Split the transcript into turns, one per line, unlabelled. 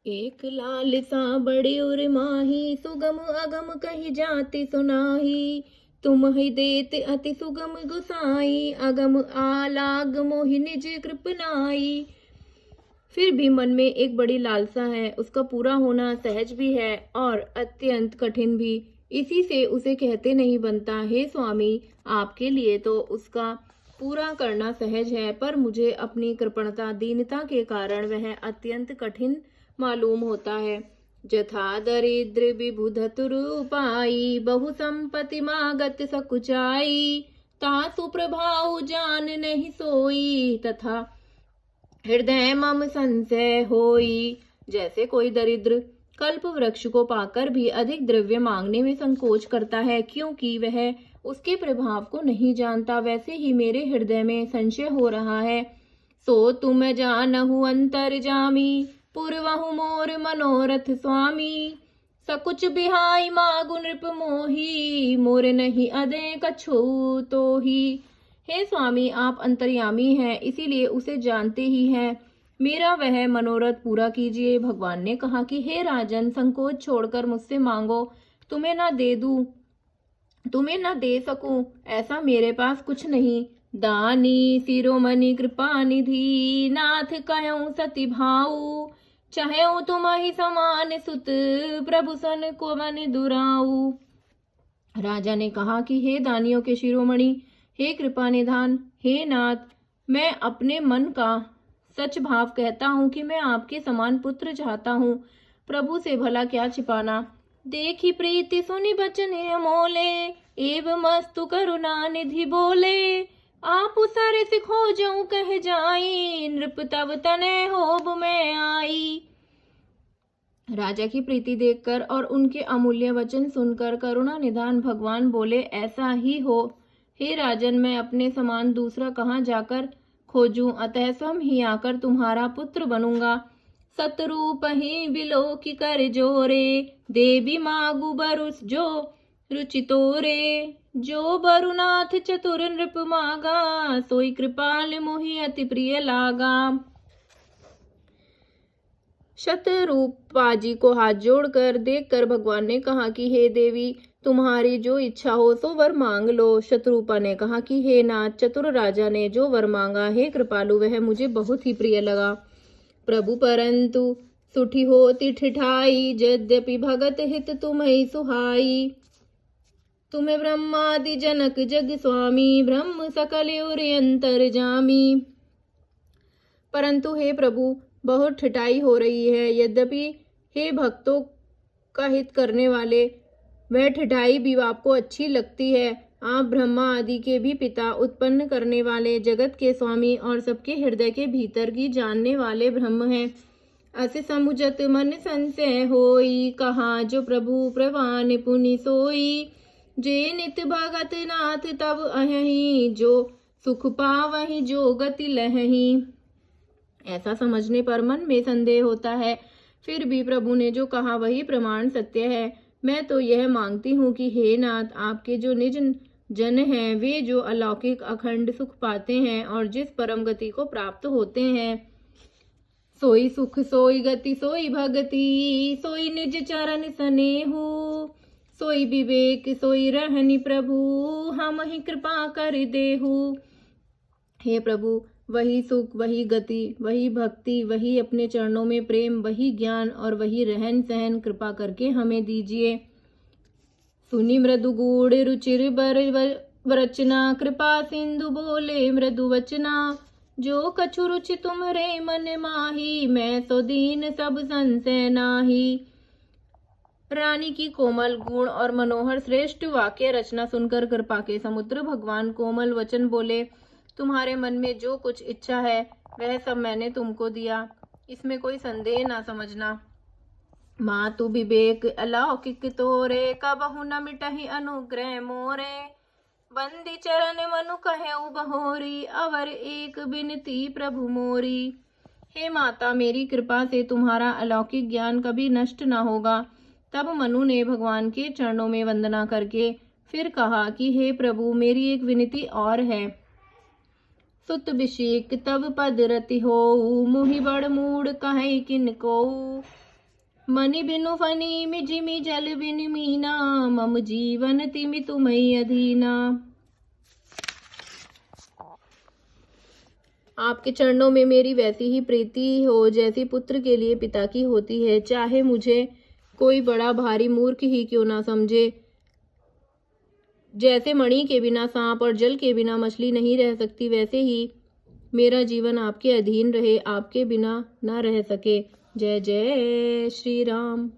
एक लालसा बड़े उर माही, सुगम अगम कही जाति सुनाही। तुम ही देत अति सुगम गुसाई, अगम आलाग मोहि निज कृपनाई। फिर भी मन में एक बड़ी लालसा है, उसका पूरा होना सहज भी है और अत्यंत कठिन भी। इसी से उसे कहते नहीं बनता। हे स्वामी, आपके लिए तो उसका पूरा करना सहज है, पर मुझे अपनी कृपणता दीनता के कारण वह अत्यंत कठिन मालूम होता है। जथा दरिद्र विबुधतुर उपाई, बहु संपत्ति मागत सकुचाई। तासु प्रभाव जान नहीं सोई, तथा हृदय मम संशय होई। जैसे कोई दरिद्र कल्प वृक्ष को पाकर भी अधिक द्रव्य मांगने में संकोच करता है, क्योंकि वह उसके प्रभाव को नहीं जानता, वैसे ही मेरे हृदय में संशय हो रहा है। सो तुम जानहु अंतर्जामी, पूर्वहु मोर मनोरथ स्वामी। सकुच बिहाई मागु नृप मोही, मोर नहीं अदे कछु तो ही। हे स्वामी, आप अंतर्यामी हैं, इसीलिए उसे जानते ही हैं। मेरा वह मनोरथ पूरा कीजिए। भगवान ने कहा कि हे राजन, संकोच छोड़कर मुझसे मांगो। तुम्हें न दे सकूं ऐसा मेरे पास कुछ नहीं। दानी शिरोमणि कृपा निधि, नाथ कहूं सति भाऊ। चाहे तुम ही समान सुत, प्रभु सन को मन दुराऊ। राजा ने कहा कि हे दानियों के शिरोमणि, हे कृपा निधान, हे नाथ, मैं अपने मन का सच भाव कहता हूँ कि मैं आपके समान पुत्र चाहता हूँ। प्रभु से भला क्या छिपाना। देखी प्रीति सुनि बचन अमोले, एवं मस्तु करुणा निधि बोले। आप सर से खोजऊं कह जाई, नृप तब तने होब मैं आई। राजा की प्रीति देखकर और उनके अमूल्य वचन सुनकर करुणा निधान भगवान बोले, ऐसा ही हो। हे राजन, मैं अपने समान दूसरा कहाँ जाकर खोजूं, अतः स्वयं ही आकर तुम्हारा पुत्र बनूंगा। सतरूप ही बिलो की कर जोरे, देवी मागु बरु जो रुचि तोरे। जो बरुनाथ चतुर नृप मागा, सोई कृपाल मोहि अति प्रिय लागा। शतरूपाजी को हाथ जोड़कर देखकर भगवान ने कहा कि हे देवी, तुम्हारी जो इच्छा हो सो वर मांग लो। शतरूपा ने कहा कि हे नाथ, चतुर राजा ने जो वर मांगा, हे कृपालु, वह मुझे बहुत ही प्रिय लगा। प्रभु परंतु सुठी होती ठिठाई, यद्यपि भगत हित तुम्हें सुहाई। तुम्हें ब्रह्मादि जनक जग स्वामी, ब्रह्म सकल और अंतर जामी। परंतु हे प्रभु, बहुत ठिठाई हो रही है। यद्यपि हे भक्तों का हित करने वाले, वह ठिठाई भी आपको अच्छी लगती है। आप ब्रह्मा आदि के भी पिता, उत्पन्न करने वाले, जगत के स्वामी और सबके हृदय के भीतर की जानने वाले ब्रह्म हैं। अस समुझत मन संशय होई, कहा जो प्रभु प्रवान पुनि सोई। जे नित भगत नाथ तब अहि, जो सुख पावहि जो गति लहहि। ऐसा समझने पर मन में संदेह होता है, फिर भी प्रभु ने जो कहा वही प्रमाण सत्य है। मैं तो यह मांगती हूँ कि हे नाथ, आपके जो निज जन हैं, वे जो अलौकिक अखंड सुख पाते हैं और जिस परम गति को प्राप्त होते हैं, सोई सुख सोई गति सोई भगति, सोई निज चरण स्नेहु। सोई विवेक सोई रहनि प्रभु, हम ही कृपा कर देहु। हे प्रभु, वही सुख, वही गति, वही भक्ति, वही अपने चरणों में प्रेम, वही ज्ञान और वही रहन सहन कृपा करके हमें दीजिए। सुनी मृदु गूढ़ रुचिर बर वरचना, कृपा सिंधु बोले मृदु वचना। जो कछु रुचि तुम्हरे मन माही, मैं सो दीन सब संशय नाही। रानी की कोमल गुण और मनोहर श्रेष्ठ वाक्य रचना सुनकर कृपा के समुद्र भगवान कोमल वचन बोले, तुम्हारे मन में जो कुछ इच्छा है वह सब मैंने तुमको दिया, इसमें कोई संदेह ना समझना। मातु विवेक अलौकिक तोरे, कबहु न मिटहि अनुग्रह मोरे। बंदी चरण मनु कहेउ बहोरी, अवर एक बिनती प्रभु मोरी। हे माता, मेरी कृपा से तुम्हारा अलौकिक ज्ञान कभी नष्ट न होगा। तब मनु ने भगवान के चरणों में वंदना करके फिर कहा कि हे प्रभु, मेरी एक विनती और है। सुत बिशीक तब पद रति हो, मुहि बड़ मूड कहे किन को। मणि बिनु फनी मिजिमि जल बिनु मीना, मम जीवन तिमि तुम्हि अधीना। आपके चरणों में मेरी वैसी ही प्रीति हो जैसी पुत्र के लिए पिता की होती है। चाहे मुझे कोई बड़ा भारी मूर्ख ही क्यों ना समझे। जैसे मणि के बिना सांप और जल के बिना मछली नहीं रह सकती, वैसे ही मेरा जीवन आपके अधीन रहे, आपके बिना ना रह सके। जय जय श्री राम।